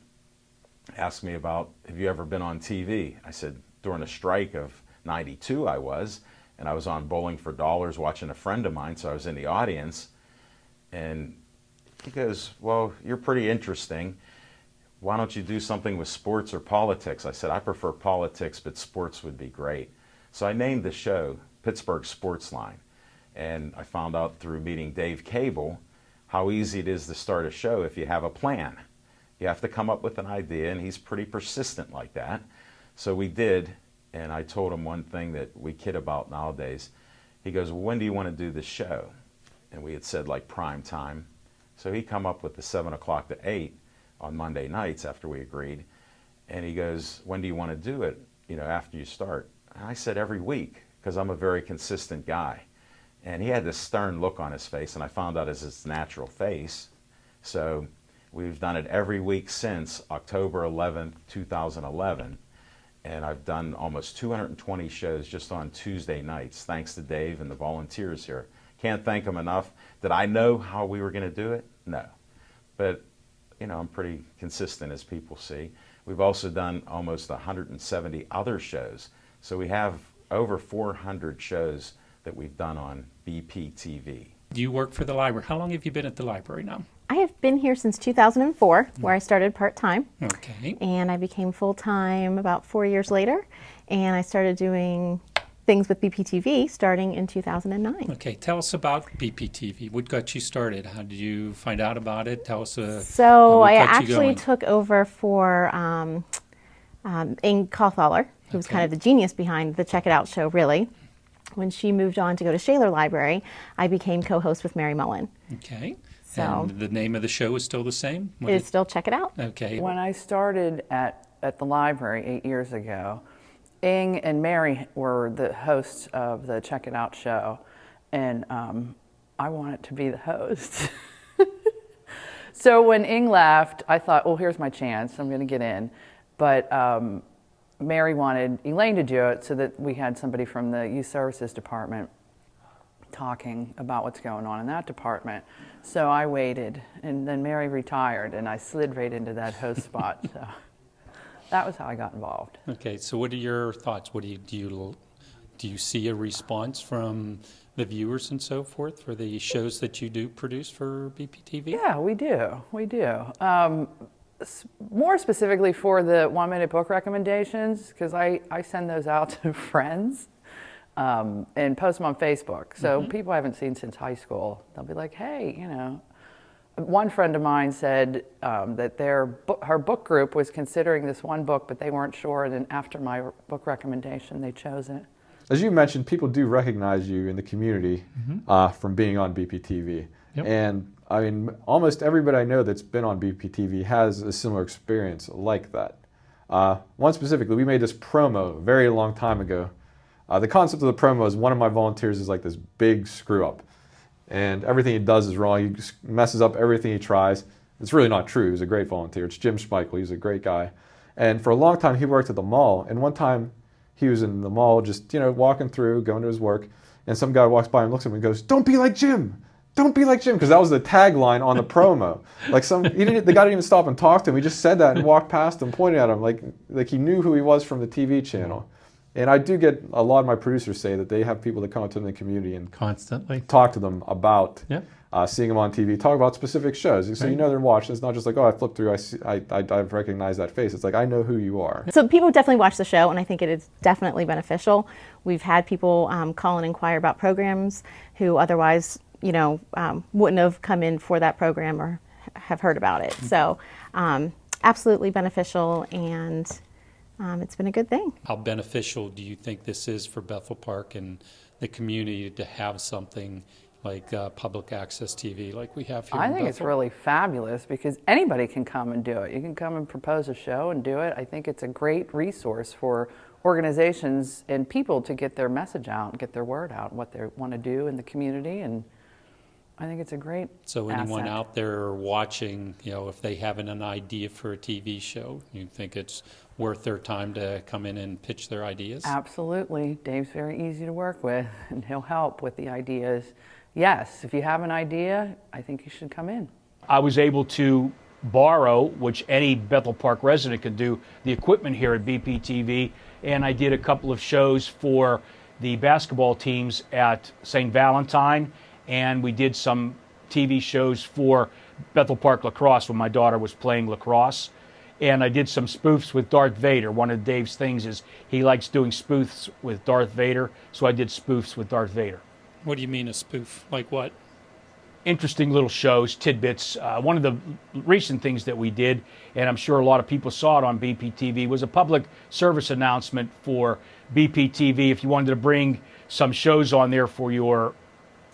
asked me about, have you ever been on TV? I said, during a strike of '92 I was, and I was on Bowling for Dollars watching a friend of mine, so I was in the audience, and he goes, well, you're pretty interesting. Why don't you do something with sports or politics? I said, I prefer politics, but sports would be great. So I named the show Pittsburgh Sportsline, and I found out through meeting Dave Cable how easy it is to start a show if you have a plan. You have to come up with an idea, and he's pretty persistent like that. So we did, and I told him one thing that we kid about nowadays. He goes, well, when do you want to do this show? And we had said like prime time. So he come up with the 7 o'clock to 8 on Monday nights after we agreed. And he goes, when do you want to do it, you know, after you start? And I said every week, because I'm a very consistent guy. And he had this stern look on his face, and I found out it's his natural face. So we've done it every week since October 11th, 2011. and I've done almost 220 shows just on Tuesday nights, thanks to Dave and the volunteers here. Can't thank them enough. Did I know how we were going to do it? No. But, you know, I'm pretty consistent, as people see. We've also done almost 170 other shows. So we have over 400 shows that we've done on BPTV. You work for the library. How long have you been at the library now? I have been here since 2004, where I started part-time. Okay. And I became full-time about 4 years later. And I started doing things with BPTV starting in 2009. Okay, tell us about BPTV. What got you started? How did you find out about it? Tell us. So what I got you actually going? took over for Ing Kauthaler, who was kind of the genius behind the Check It Out show, really. When she moved on to go to Shaler Library, I became co-host with Mary Mullen. Okay. So and the name of the show is still the same? It's still Check It Out. Okay. When I started at the library 8 years ago, Ing and Mary were the hosts of the Check It Out show, and I wanted to be the host. So when Ing left, I thought, well, here's my chance. I'm going to get in. But Mary wanted Elaine to do it so that we had somebody from the Youth Services Department talking about what's going on in that department. So I waited, and then Mary retired, and I slid right into that host spot. So that was how I got involved. Okay, so what are your thoughts? What do you see a response from the viewers and so forth for the shows that you do produce for BPTV? Yeah, we do. We do. More specifically for the 1-minute book recommendations, because I send those out to friends and post them on Facebook. So people I haven't seen since high school, they'll be like, hey, you know. One friend of mine said that her book group was considering this one book, but they weren't sure, and then after my book recommendation, they chose it. As you mentioned, people do recognize you in the community from being on BPTV. Yep. And I mean, almost everybody I know that's been on BPTV has a similar experience like that. One specifically, we made this promo a very long time ago. The concept of the promo is one of my volunteers is like this big screw up. And everything he does is wrong. He just messes up everything he tries. It's really not true. He's a great volunteer. It's Jim Schmeichel. He's a great guy. And for a long time, he worked at the mall. And one time, he was in the mall just, you know, walking through, going to his work. And some guy walks by and looks at him and goes, "Don't be like Jim. Don't be like Jim." Because that was the tagline on the promo. Like the guy didn't even stop and talk to him. He just said that and walked past him, pointing at him like he knew who he was from the TV channel. And I do get a lot of my producers say that they have people that come up to them in the community and constantly talk to them about Yep. Seeing them on TV, talk about specific shows. So Right. you know they're watching. It's not just like, oh, I flipped through, I recognize that face. It's like, I know who you are. So people definitely watch the show, and I think it is definitely beneficial. We've had people call and inquire about programs who otherwise, you know, wouldn't have come in for that program or have heard about it. So absolutely beneficial, and it's been a good thing. How beneficial do you think this is for Bethel Park and the community to have something like public access TV like we have here I in think it's Bethel? really fabulous because anybody can come and do it. You can come and propose a show and do it. I think it's a great resource for organizations and people to get their message out and get their word out, what they want to do in the community, and I think it's a great So anyone asset. out there watching, you know, if they have an idea for a TV show, you think it's worth their time to come in and pitch their ideas? Absolutely. Dave's very easy to work with, and he'll help with the ideas. Yes, if you have an idea, I think you should come in. I was able to borrow, which any Bethel Park resident could do, the equipment here at BPTV, and I did a couple of shows for the basketball teams at St. Valentine, and we did some TV shows for Bethel Park lacrosse when my daughter was playing lacrosse. And I did some spoofs with Darth Vader. One of Dave's things is he likes doing spoofs with Darth Vader, so I did spoofs with Darth Vader. What do you mean a spoof? Like what? Interesting little shows, tidbits. One of the recent things that we did, and I'm sure a lot of people saw it on BPTV, was a public service announcement for BPTV. If you wanted to bring some shows on there for your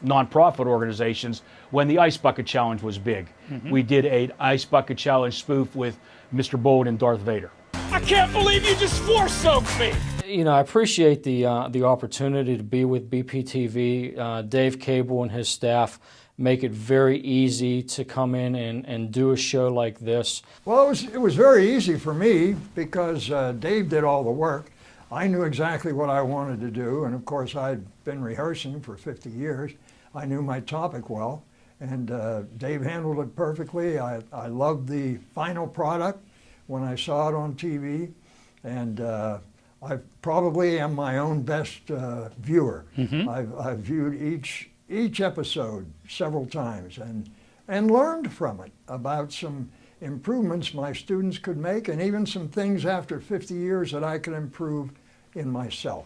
nonprofit organizations, when the Ice Bucket Challenge was big. We did an Ice Bucket Challenge spoof with Mr. Bold and Darth Vader. I can't believe you just force-soaked me! You know, I appreciate the opportunity to be with BPTV. Dave Cable and his staff make it very easy to come in and do a show like this. Well, it was very easy for me because Dave did all the work. I knew exactly what I wanted to do, and of course I'd been rehearsing for 50 years. I knew my topic well, and Dave handled it perfectly. I loved the final product when I saw it on TV, and I probably am my own best viewer. I've viewed each episode several times and learned from it about some improvements my students could make, and even some things after 50 years that I could improve in myself.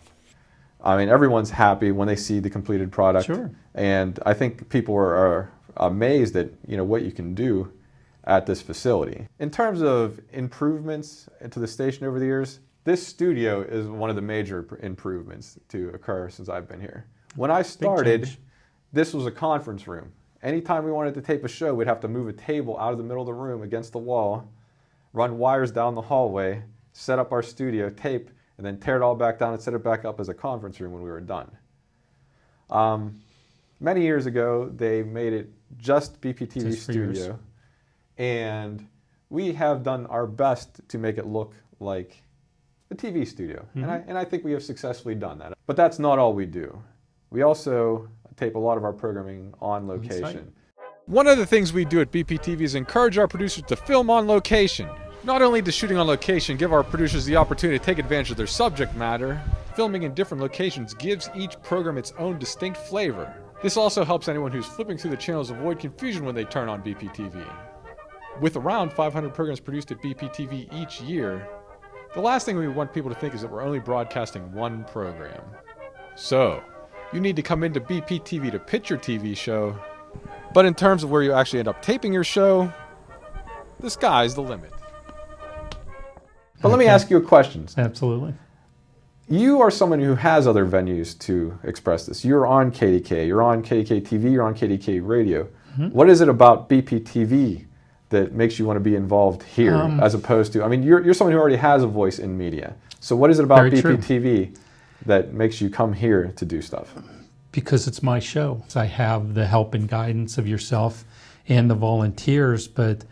I mean, everyone's happy when they see the completed product. Sure. And I think people are amazed at, you know, what you can do at this facility. In terms of improvements to the station over the years, this studio is one of the major improvements to occur since I've been here. When I started, this was a conference room. Anytime we wanted to tape a show, we'd have to move a table out of the middle of the room against the wall, run wires down the hallway, set up our studio, tape, and then tear it all back down and set it back up as a conference room when we were done. Many years ago, they made it just BPTV Studio, and we have done our best to make it look like a TV studio, and I think we have successfully done that. But that's not all we do. We also tape a lot of our programming on location. One of the things we do at BPTV is encourage our producers to film on location. Not only does shooting on location give our producers the opportunity to take advantage of their subject matter, filming in different locations gives each program its own distinct flavor. This also helps anyone who's flipping through the channels avoid confusion when they turn on BPTV. With around 500 programs produced at BPTV each year, the last thing we want people to think is that we're only broadcasting one program. So, you need to come into BPTV to pitch your TV show, but in terms of where you actually end up taping your show, the sky's the limit. But let me ask you a question. Absolutely. You are someone who has other venues to express this. You're on KDK, you're on KDK TV, you're on KDK Radio. What is it about BPTV that makes you want to be involved here as opposed to, I mean, you're someone who already has a voice in media. So what is it about BPTV that makes you come here to do stuff? Because it's my show. I have the help and guidance of yourself and the volunteers, but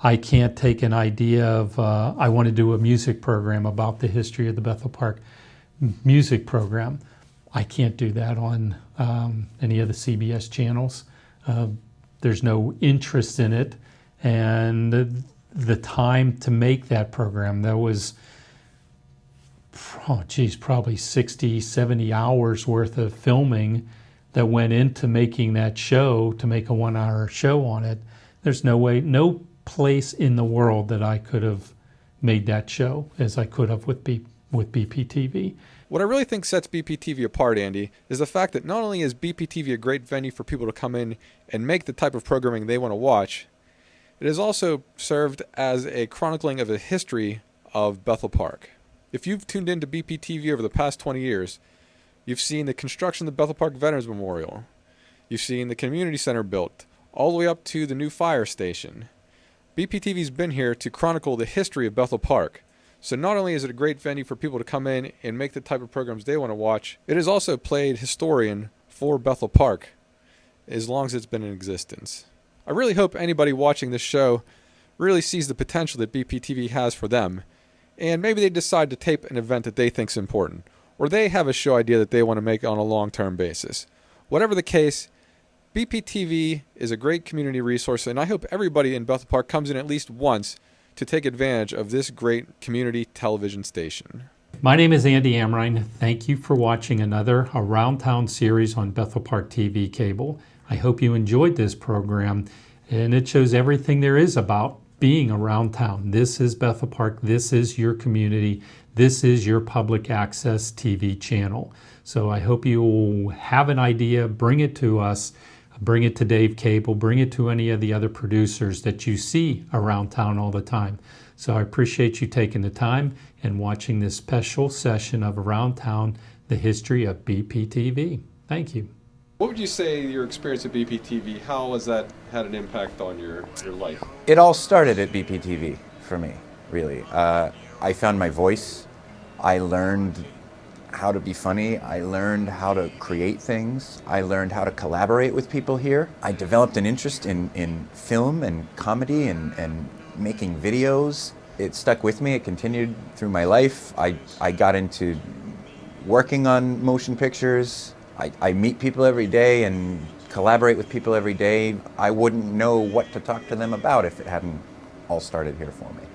I can't take an idea of, I want to do a music program about the history of the Bethel Park music program. I can't do that on any of the CBS channels. There's no interest in it. And the time to make that program, that was, probably 60, 70 hours worth of filming that went into making that show, to make a 1-hour show on it. There's no way, no place in the world that I could have made that show as I could have with BPTV. What I really think sets BPTV apart, Andy, is the fact that not only is BPTV a great venue for people to come in and make the type of programming they want to watch, it has also served as a chronicling of the history of Bethel Park. If you've tuned into BPTV over the past 20 years, you've seen the construction of the Bethel Park Veterans Memorial. You've seen the community center built, all the way up to the new fire station. BPTV's been here to chronicle the history of Bethel Park. So not only is it a great venue for people to come in and make the type of programs they want to watch, it has also played historian for Bethel Park as long as it's been in existence. I really hope anybody watching this show really sees the potential that BPTV has for them, and maybe they decide to tape an event that they think is important, or they have a show idea that they want to make on a long-term basis. Whatever the case, BPTV is a great community resource, and I hope everybody in Bethel Park comes in at least once to take advantage of this great community television station. My name is Andy Amrine. Thank you for watching another Around Town series on Bethel Park TV Cable. I hope you enjoyed this program, and it shows everything there is about being around town. This is Bethel Park. This is your community. This is your public access TV channel. So I hope you have an idea, bring it to us, bring it to Dave Cable, bring it to any of the other producers that you see around town all the time. So I appreciate you taking the time and watching this special session of Around Town, the history of BPTV. Thank you. What would you say your experience at BPTV, how has that had an impact on your life? It all started at BPTV for me, really. I found my voice. I learned how to be funny. I learned how to create things. I learned how to collaborate with people here. I developed an interest in film and comedy and making videos. It stuck with me. It continued through my life. I got into working on motion pictures. I meet people every day and collaborate with people every day. I wouldn't know what to talk to them about if it hadn't all started here for me.